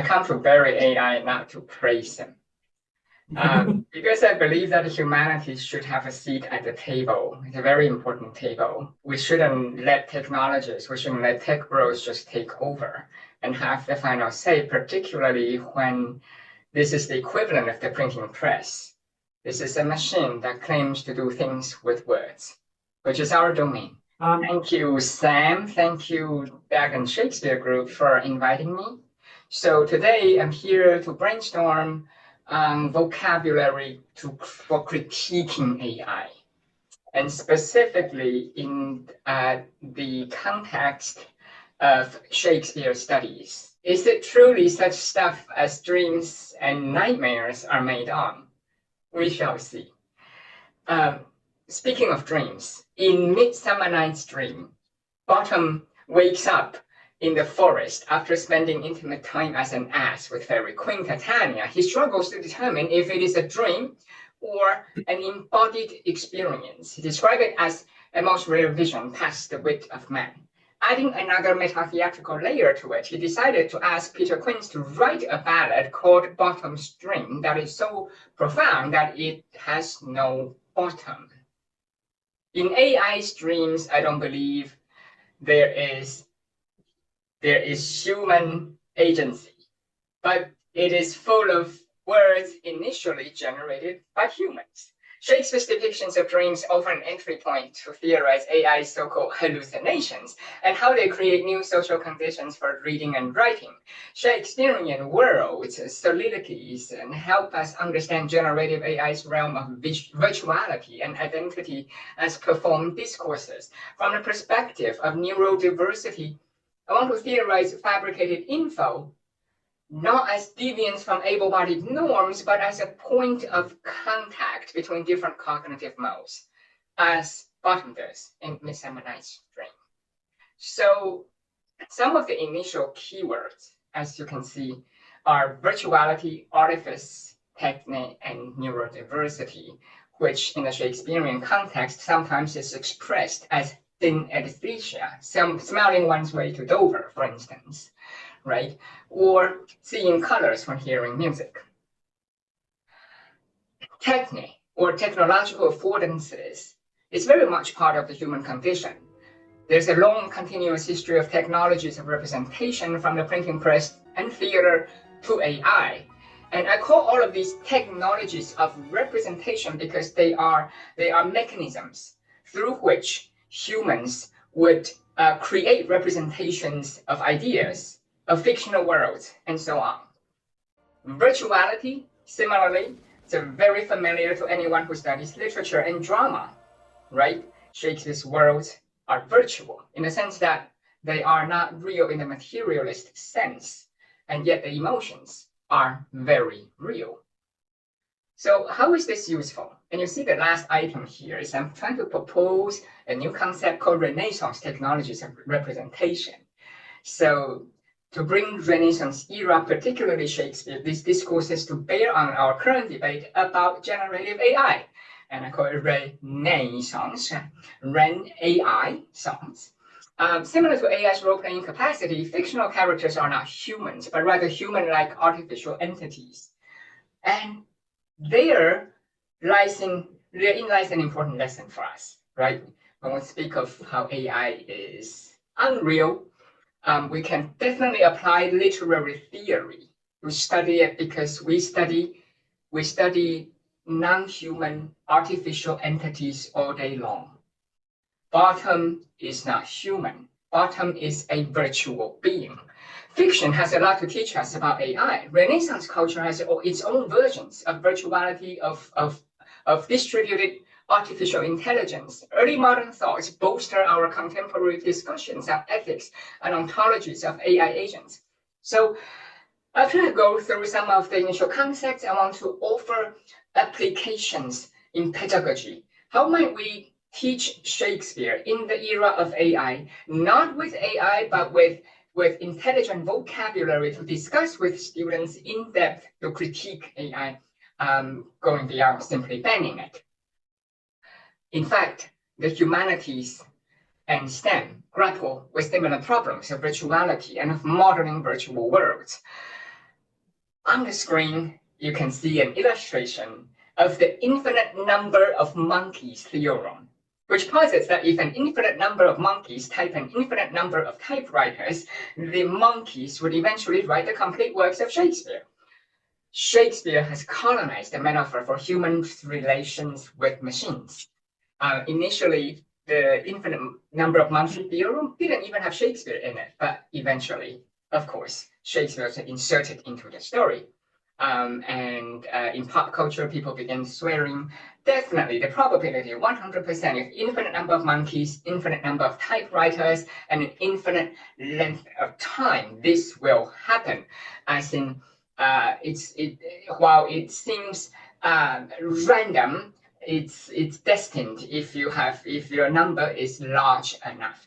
I come to bury AI, not to praise him. Because I believe that humanities should have a seat at the table. It's a very important table. We shouldn't let technologists, we shouldn't let tech bros just take over and have the final say, particularly when this is the equivalent of the printing press. This is a machine that claims to do things with words, which is our domain. Thank you, Sam. Thank you, Bergen Shakespeare Group, for inviting me. So today I'm here to brainstorm vocabulary for critiquing AI, and specifically in the context of Shakespeare studies. Is it truly such stuff as dreams and nightmares are made on? We shall see. Speaking of dreams, in Midsummer Night's Dream, Bottom wakes up in the forest after spending intimate time as an ass with fairy Queen Titania. He struggles to determine if it is a dream or an embodied experience. He describes it as a most rare vision past the wit of man. Adding another meta-theatrical layer to it, he decided to ask Peter Quince to write a ballad called Bottom's Dream that is so profound that it has no bottom. In AI's dreams, I don't believe there is human agency, but it is full of words initially generated by humans. Shakespeare's depictions of dreams offer an entry point to theorize AI's so-called hallucinations and how they create new social conditions for reading and writing. Shakespearean worlds, soliloquies, and help us understand generative AI's realm of virtuality and identity as performed discourses. From the perspective of neurodiversity, I want to theorize fabricated info, not as deviance from able-bodied norms, but as a point of contact between different cognitive modes, as Bottom does in Midsummer Night's Dream. So some of the initial keywords, as you can see, are virtuality, artifice, techne, and neurodiversity, which in the Shakespearean context sometimes is expressed as synesthesia, smelling one's way to Dover, for instance, right? Or seeing colors when hearing music. Techne, or technological affordances, is very much part of the human condition. There's a long continuous history of technologies of representation from the printing press and theater to AI. And I call all of these technologies of representation because they are mechanisms through which humans would create representations of ideas, of fictional worlds, and so on. Virtuality, similarly, is very familiar to anyone who studies literature and drama, right? Shakespeare's worlds are virtual in the sense that they are not real in the materialist sense, and yet the emotions are very real. So how is this useful? And you see the last item here is I'm trying to propose a new concept called Renaissance technologies of representation. So to bring Renaissance era, particularly Shakespeare, these discourses to bear on our current debate about generative AI. And I call it Renaissance, Ren-AI songs. Similar to AI's role-playing capacity, fictional characters are not humans, but rather human-like artificial entities. And therein lies an important lesson for us, right? When we speak of how AI is unreal, we can definitely apply literary theory to study it because we study non-human artificial entities all day long. Bottom is not human. Bottom is a virtual being. Fiction has a lot to teach us about AI. Renaissance culture has its own versions of virtuality, of distributed artificial intelligence. Early modern thoughts bolster our contemporary discussions of ethics and ontologies of AI agents. So after I go through some of the initial concepts, I want to offer applications in pedagogy. How might we teach Shakespeare in the era of AI, not with AI, but with intelligent vocabulary to discuss with students in depth to critique AI, going beyond simply banning it. In fact, the humanities and STEM grapple with similar problems of virtuality and of modeling virtual worlds. On the screen, you can see an illustration of the infinite number of monkeys theorem, which posits that if an infinite number of monkeys type an infinite number of typewriters, the monkeys would eventually write the complete works of Shakespeare. Shakespeare has colonized the metaphor for human relations with machines. Initially, the infinite number of monkey theorem didn't even have Shakespeare in it, but eventually, of course, Shakespeare was inserted into the story. In pop culture, people began swearing, definitely the probability 100% if infinite number of monkeys, infinite number of typewriters, and an infinite length of time, this will happen. As in, while it seems random, it's destined if your number is large enough.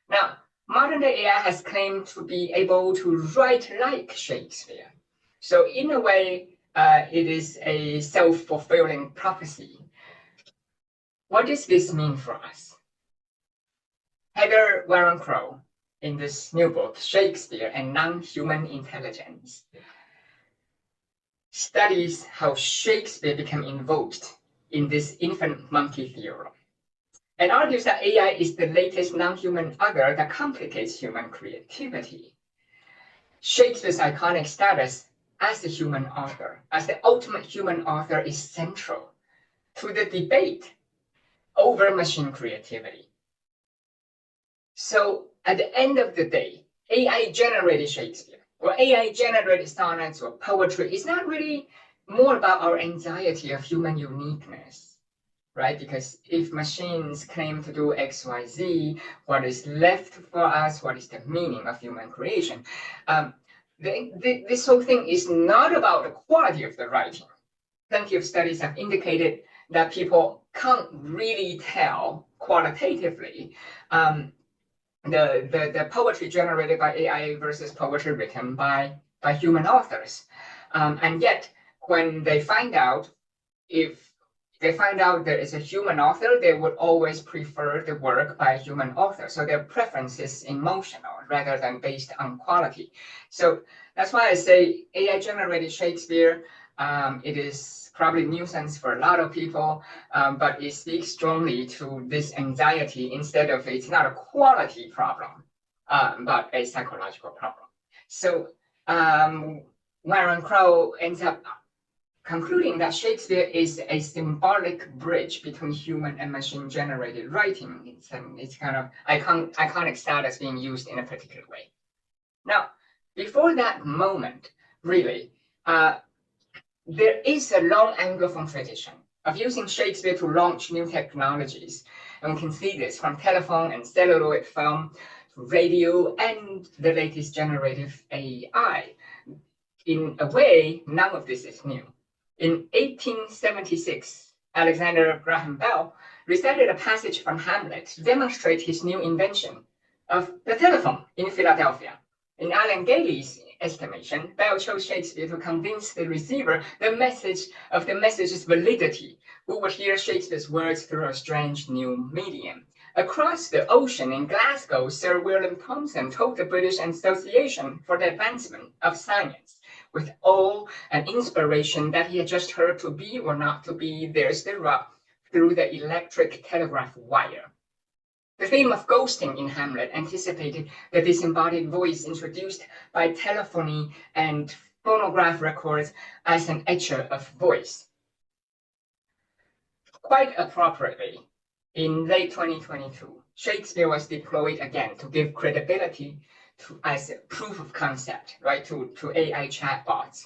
Now, modern day AI has claimed to be able to write like Shakespeare. So in a way, it is a self-fulfilling prophecy. What does this mean for us? Heather Warren Crow, in this new book, Shakespeare and Non-Human Intelligence, studies how Shakespeare became invoked in this infinite monkey theorem, and argues that AI is the latest non-human other that complicates human creativity. Shakespeare's iconic status as the human author, as the ultimate human author, is central to the debate over machine creativity. So at the end of the day, AI-generated Shakespeare, or AI-generated sonnets or poetry is not really more about our anxiety of human uniqueness, right? Because if machines claim to do X, Y, Z, what is left for us? What is the meaning of human creation? This whole thing is not about the quality of the writing. Plenty of studies have indicated that people can't really tell qualitatively the poetry generated by AI versus poetry written by human authors. And yet, when they find out, if they find out there is a human author, they would always prefer the work by a human author. So their preference is emotional rather than based on quality. So that's why I say AI-generated Shakespeare, it is probably nuisance for a lot of people, but it speaks strongly to this anxiety instead of it's not a quality problem, but a psychological problem. So Warren Crow ends up concluding that Shakespeare is a symbolic bridge between human and machine-generated writing. It's kind of iconic status being used in a particular way. Now, before that moment, really, there is a long Anglophone tradition of using Shakespeare to launch new technologies. And we can see this from telephone and celluloid film to radio and the latest generative AI. In a way, none of this is new. In 1876, Alexander Graham Bell recited a passage from Hamlet to demonstrate his new invention of the telephone in Philadelphia. In Alan Gailey's estimation, Bell chose Shakespeare to convince the receiver the message's validity, who would hear Shakespeare's words through a strange new medium. Across the ocean in Glasgow, Sir William Thomson told the British Association for the Advancement of Science, with awe and inspiration, that he had just heard to be or not to be, there's the rub, through the electric telegraph wire. The theme of ghosting in Hamlet anticipated the disembodied voice introduced by telephony and phonograph records as an etcher of voice. Quite appropriately, in late 2022, Shakespeare was deployed again to give credibility as a proof of concept, right, to AI chatbots.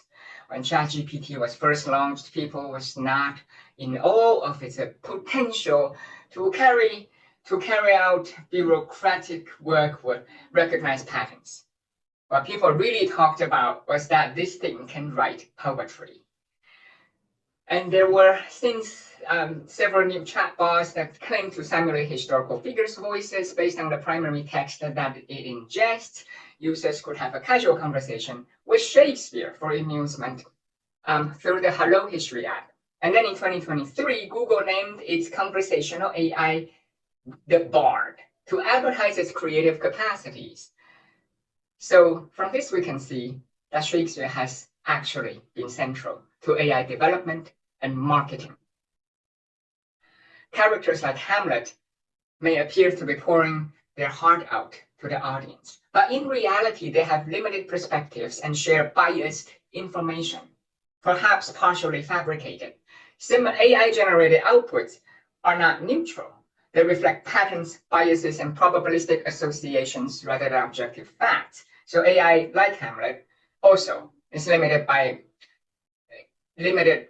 When ChatGPT was first launched, people was not in awe of its potential to carry out bureaucratic work with recognized patterns. What people really talked about was that this thing can write poetry. And there were since several new chatbots that claim to simulate historical figures' voices based on the primary text that it ingests. Users could have a casual conversation with Shakespeare for amusement through the Hello History app. And then in 2023, Google named its conversational AI the Bard to advertise its creative capacities. So from this, we can see that Shakespeare has actually been central to AI development and marketing. Characters like Hamlet may appear to be pouring their heart out to the audience, but in reality, they have limited perspectives and share biased information, perhaps partially fabricated. Some AI-generated outputs are not neutral. They reflect patterns, biases, and probabilistic associations rather than objective facts. So AI, like Hamlet, also is limited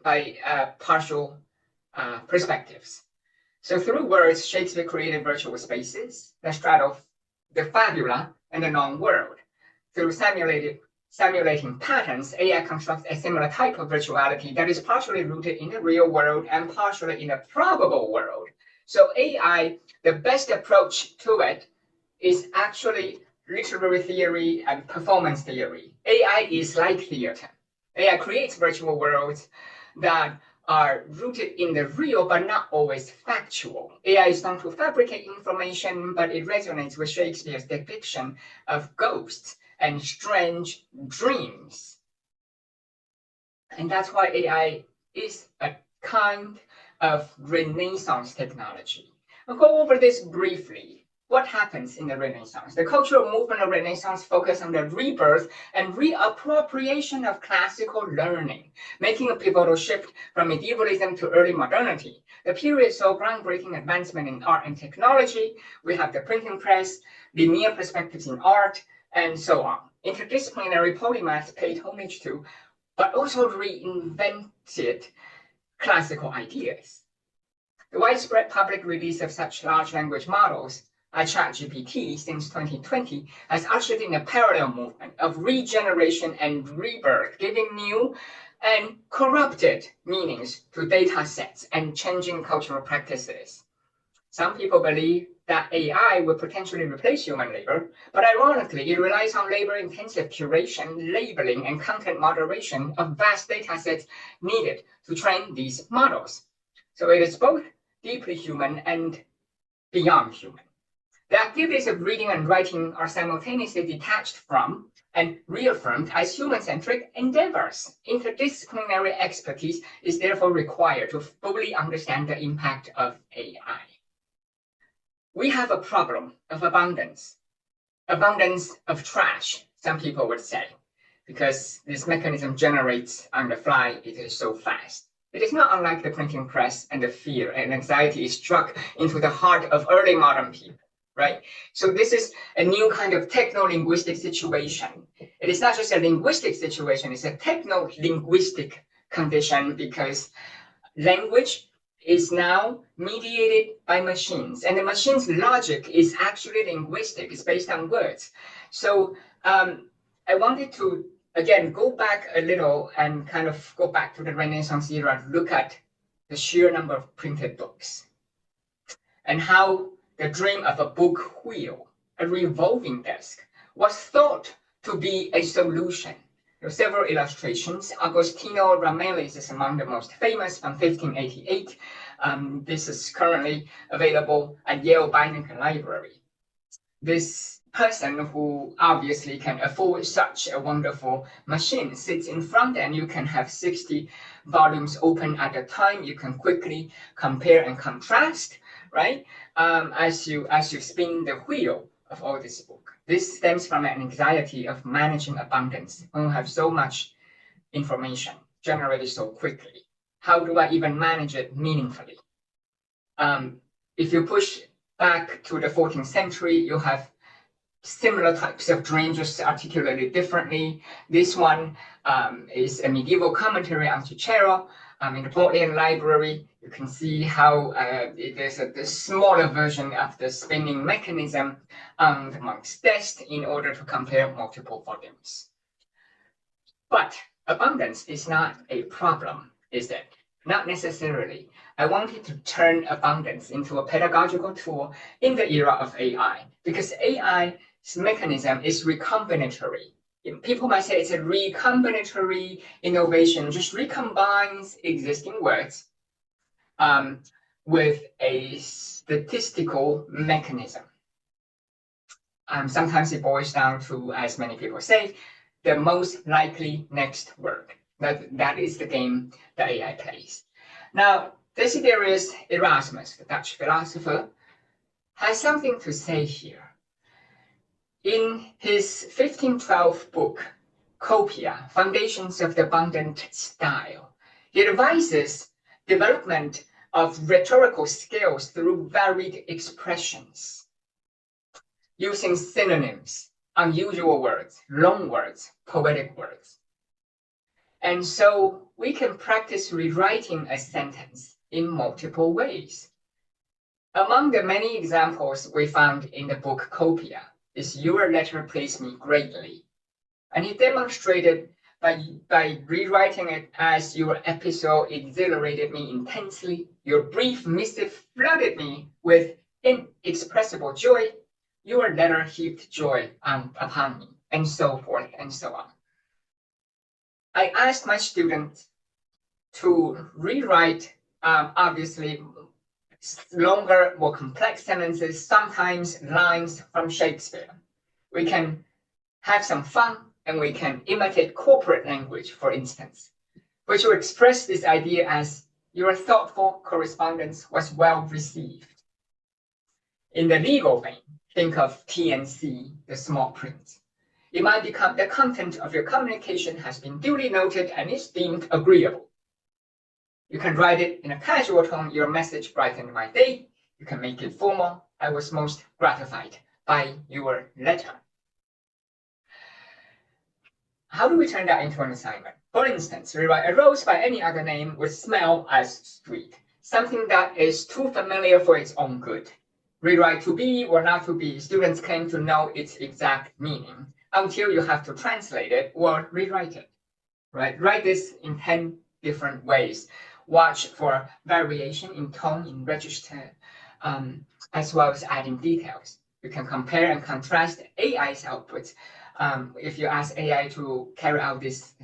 by partial perspectives. So through words, Shakespeare created virtual spaces that straddle the fabula and the non-world. Through simulating patterns, AI constructs a similar type of virtuality that is partially rooted in the real world and partially in a probable world. So AI, the best approach to it is actually literary theory and performance theory. AI is like theater. AI creates virtual worlds that are rooted in the real, but not always factual. AI is known to fabricate information, but it resonates with Shakespeare's depiction of ghosts and strange dreams. And that's why AI is a kind of Renaissance technology. I'll go over this briefly. What happens in the Renaissance? The cultural movement of Renaissance focused on the rebirth and reappropriation of classical learning, making a pivotal shift from medievalism to early modernity. The period saw groundbreaking advancement in art and technology. We have the printing press, linear perspectives in art, and so on. Interdisciplinary polymaths paid homage to, but also reinvented classical ideas. The widespread public release of such large language models, ChatGPT, since 2020, has ushered in a parallel movement of regeneration and rebirth, giving new and corrupted meanings to data sets and changing cultural practices. Some people believe that AI will potentially replace human labor, but ironically, it relies on labor-intensive curation, labeling, and content moderation of vast data sets needed to train these models. So it is both deeply human and beyond human. The activities of reading and writing are simultaneously detached from and reaffirmed as human-centric endeavors. Interdisciplinary expertise is therefore required to fully understand the impact of AI. We have a problem of abundance of trash, some people would say, because this mechanism generates on the fly, it is so fast. It is not unlike the printing press, and the fear and anxiety is struck into the heart of early modern people. Right? So this is a new kind of techno-linguistic situation. It is not just a linguistic situation, it's a techno-linguistic condition because language is now mediated by machines, and the machine's logic is actually linguistic, it's based on words. So I wanted to, again, go back a little and kind of go back to the Renaissance era, look at the sheer number of printed books and how the dream of a book wheel, a revolving desk, was thought to be a solution. There are several illustrations. Agostino Ramelli's is among the most famous from 1588. This is currently available at Yale Botanical Library. This person who obviously can afford such a wonderful machine sits in front, and you can have 60 volumes open at a time. You can quickly compare and contrast, right? As you spin the wheel of all this book. This stems from an anxiety of managing abundance. When you have so much information generated so quickly, how do I even manage it meaningfully? If you push back to the 14th century, you have similar types of dreams, just articulated differently. This one is a medieval commentary on Cicero. In the Bodleian Library, you can see how there's a smaller version of the spinning mechanism on the monk's desk in order to compare multiple volumes. But abundance is not a problem, is it? Not necessarily. I wanted to turn abundance into a pedagogical tool in the era of AI, because AI's mechanism is re-combinatory. People might say it's a re-combinatory innovation, just recombines existing words with a statistical mechanism. Sometimes it boils down to, as many people say, the most likely next word. That is the game that AI plays. Now, Desiderius Erasmus, the Dutch philosopher, has something to say here. In his 1512 book, Copia, Foundations of the Abundant Style, he advises development of rhetorical skills through varied expressions, using synonyms, unusual words, long words, poetic words. And so we can practice rewriting a sentence in multiple ways. Among the many examples we found in the book Copia is "Your letter pleased me greatly." And he demonstrated by rewriting it as "Your episode exhilarated me intensely, your brief missive flooded me with inexpressible joy, your letter heaped joy upon me," and so forth and so on. I asked my students to rewrite, obviously, longer, more complex sentences, sometimes lines from Shakespeare. We can have some fun, and we can imitate corporate language, for instance, which will express this idea as "your thoughtful correspondence was well received." In the legal vein, think of T&C, the small print. It might become the content of your communication has been duly noted and is deemed agreeable. You can write it in a casual tone. "Your message brightened my day." You can make it formal. "I was most gratified by your letter." How do we turn that into an assignment? For instance, rewrite "A rose by any other name would smell as sweet." Something that is too familiar for its own good. Rewrite "to be" or "not to be." Students claim to know its exact meaning until you have to translate it or rewrite it. Right? Write this in 10 different ways. Watch for variation in tone, in register, as well as adding details. You can compare and contrast AI's outputs if you ask AI to carry out this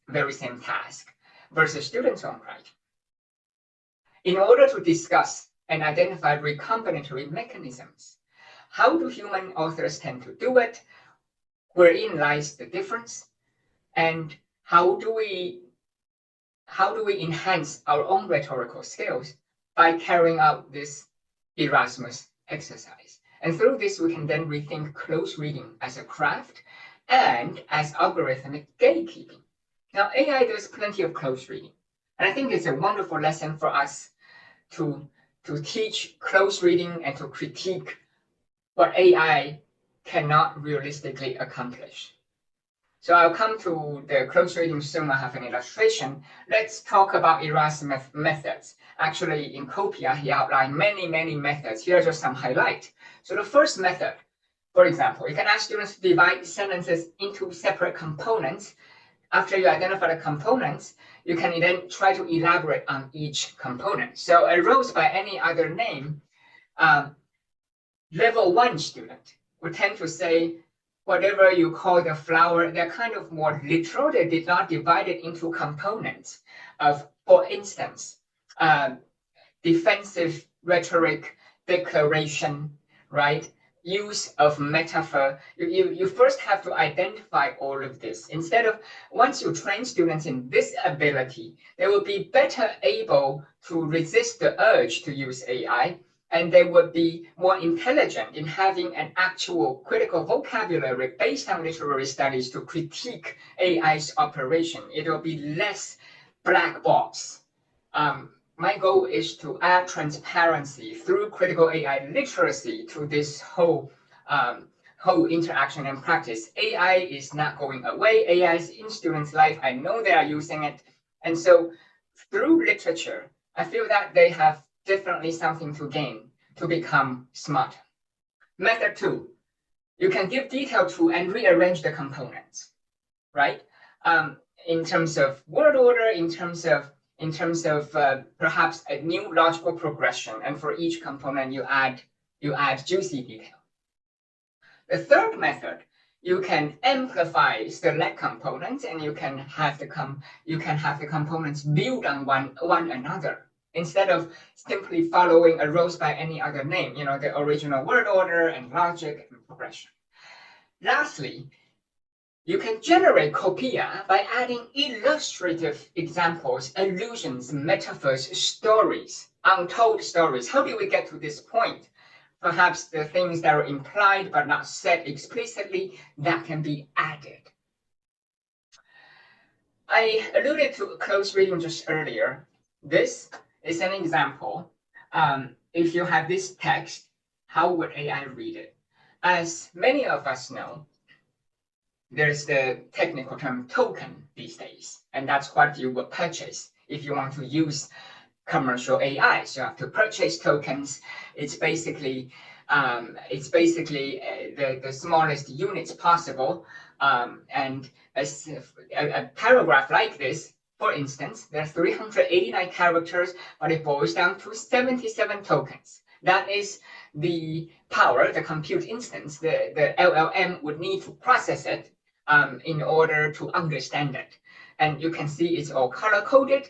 very same task versus students' own writing. In order to discuss and identify re-combinatory mechanisms, how do human authors tend to do it? Wherein lies the difference? And how do we enhance our own rhetorical skills by carrying out this Erasmus exercise? And through this, we can then rethink close reading as a craft and as algorithmic gatekeeping. Now, AI does plenty of close reading, and I think it's a wonderful lesson for us to teach close reading and to critique what AI cannot realistically accomplish. So I'll come to the close reading soon. I have an illustration. Let's talk about Erasmus methods. Actually, in Copia, he outlined many methods. Here are just some highlights. So the first method, for example, you can ask students to divide sentences into separate components. After you identify the components, you can then try to elaborate on each component. So "A rose by any other name," level 1 student would tend to say, whatever you call the flower, they're kind of more literal. They did not divide it into components of, for instance, defensive rhetoric, declaration, right? Use of metaphor. You first have to identify all of this. Instead of, once you train students in this ability, they will be better able to resist the urge to use AI, and they would be more intelligent in having an actual critical vocabulary based on literary studies to critique AI's operation. It will be less black box. My goal is to add transparency through critical AI literacy to this whole interaction and practice. AI is not going away. AI is in students' life. I know they are using it. And so through literature, I feel that they have definitely something to gain to become smarter. Method 2, you can give detail to and rearrange the components, right? In terms of word order, in terms of perhaps a new logical progression, and for each component you add juicy detail. The third method, you can amplify select components, and you can have the components build on one another instead of simply following "A rose by any other name," the original word order and logic and progression. Lastly, You can generate copia by adding illustrative examples, allusions, metaphors, stories, untold stories. How did we get to this point? Perhaps the things that are implied but not said explicitly, that can be added. I alluded to close reading just earlier. This is an example. If you have this text, how would AI read it? As many of us know, there's the technical term token these days, and that's what you would purchase if you want to use commercial AI. So you have to purchase tokens. It's basically the smallest units possible. And a paragraph like this, for instance, there are 389 characters, but it boils down to 77 tokens. That is the power, the compute instance, the LLM would need to process it in order to understand it. And you can see it's all color-coded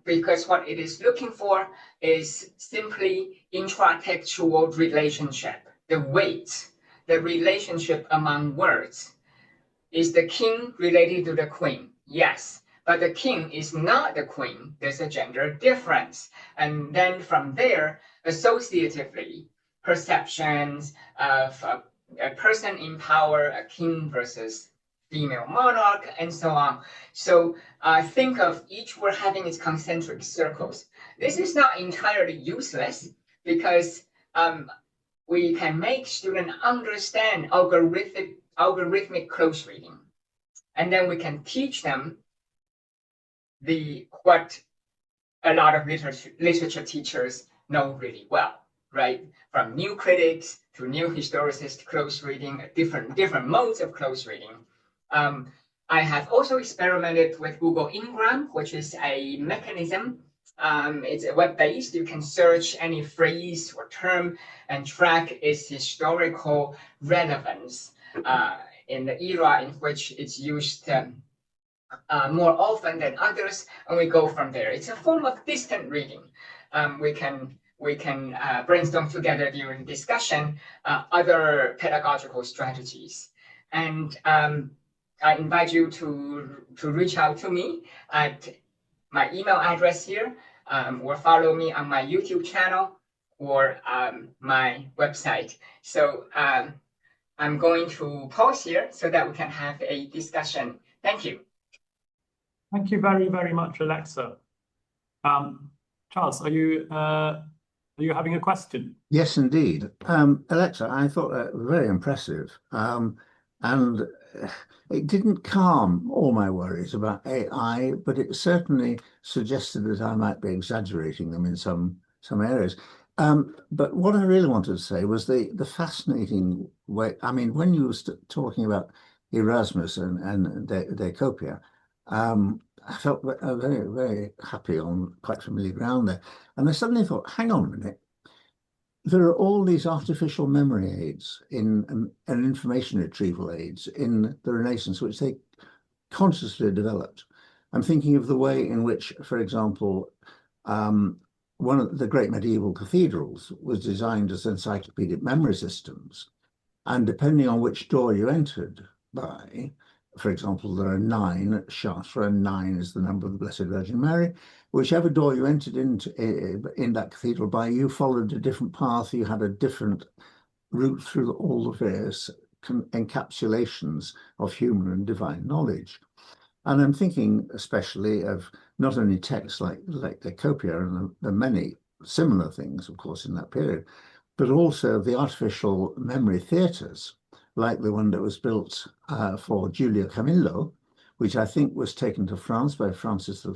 because what it is looking for is simply intratextual relationship, the weight, the relationship among words. Is the king related to the queen? Yes, but the king is not the queen. There's a gender difference. And then from there, associatively, perceptions of a person in power, a king versus female monarch, and so on. So think of each word having its concentric circles. This is not entirely useless because we can make students understand algorithmic close reading. And then we can teach them what a lot of literature teachers know really well, right? From new critics to new historicists, close reading, different modes of close reading. I have also experimented with Google Ngram, which is a mechanism. It's web-based. You can search any phrase or term and track its historical relevance in the era in which it's used more often than others, and we go from there. It's a form of distant reading. We can brainstorm together during discussion other pedagogical strategies. And I invite you to reach out to me at my email address here, or follow me on my YouTube channel or my website. So I'm going to pause here so that we can have a discussion. Thank you. Thank you very, very much, Alexa. Charles, are you having a question? Yes, indeed. Alexa, I thought that was very impressive. And it didn't calm all my worries about AI, but it certainly suggested that I might be exaggerating them in some areas. But what I really wanted to say was the fascinating way. I mean, when you were talking about Erasmus and their Copia, I felt very, very happy on quite familiar ground there. And I suddenly thought, hang on a minute. There are all these artificial memory aids and information retrieval aids in the Renaissance, which they consciously developed. I'm thinking of the way in which, for example, one of the great medieval cathedrals was designed as encyclopedic memory systems. And depending on which door you entered by, for example, there are 9 at Chartres, and 9 is the number of the Blessed Virgin Mary. Whichever door you entered into in that cathedral by, you followed a different path. You had a different route through all the various encapsulations of human and divine knowledge. And I'm thinking especially of not only texts like the Copia and the many similar things, of course, in that period, but also the artificial memory theatres, like the one that was built for Giulio Camillo, which I think was taken to France by Francis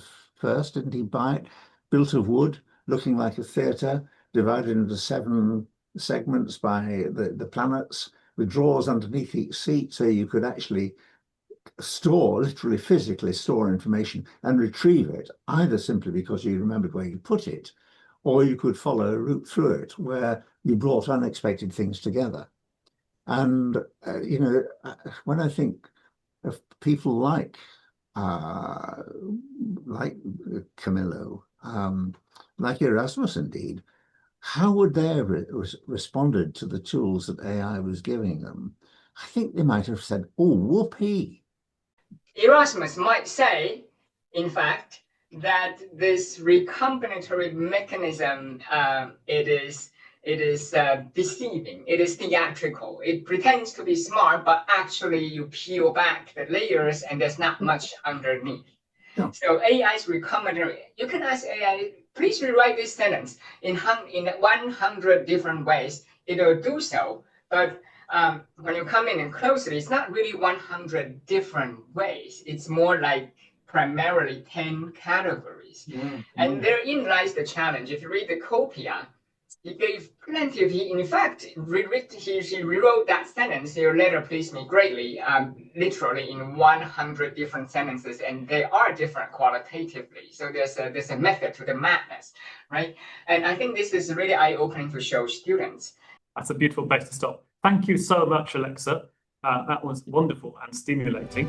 I, didn't he buy it? Built of wood, looking like a theatre, divided into 7 segments by the planets, with drawers underneath each seat, so you could actually literally physically store information and retrieve it, either simply because you remembered where you put it, or you could follow a route through it where you brought unexpected things together. And, you know, when I think of people like Camillo, like Erasmus indeed, how would they have responded to the tools that AI was giving them? I think they might have said, oh, whoopee, Erasmus might say, in fact, that this recombinatory mechanism, it is deceiving, it is theatrical. It pretends to be smart, but actually you peel back the layers and there's not much underneath. Yeah. So AI is recombinatory. You can ask AI, please rewrite this sentence in 100 different ways. It will do so, but when you come in and closely, it's not really 100 different ways. It's more like primarily 10 categories. And therein lies the challenge. If you read the Copia, he gave plenty of, in fact, he rewrote that sentence, your letter pleased me greatly, literally in 100 different sentences, and they are different qualitatively. So there's a method to the madness, right? And I think this is really eye-opening to show students. That's a beautiful place to stop. Thank you so much, Alexa. That was wonderful and stimulating.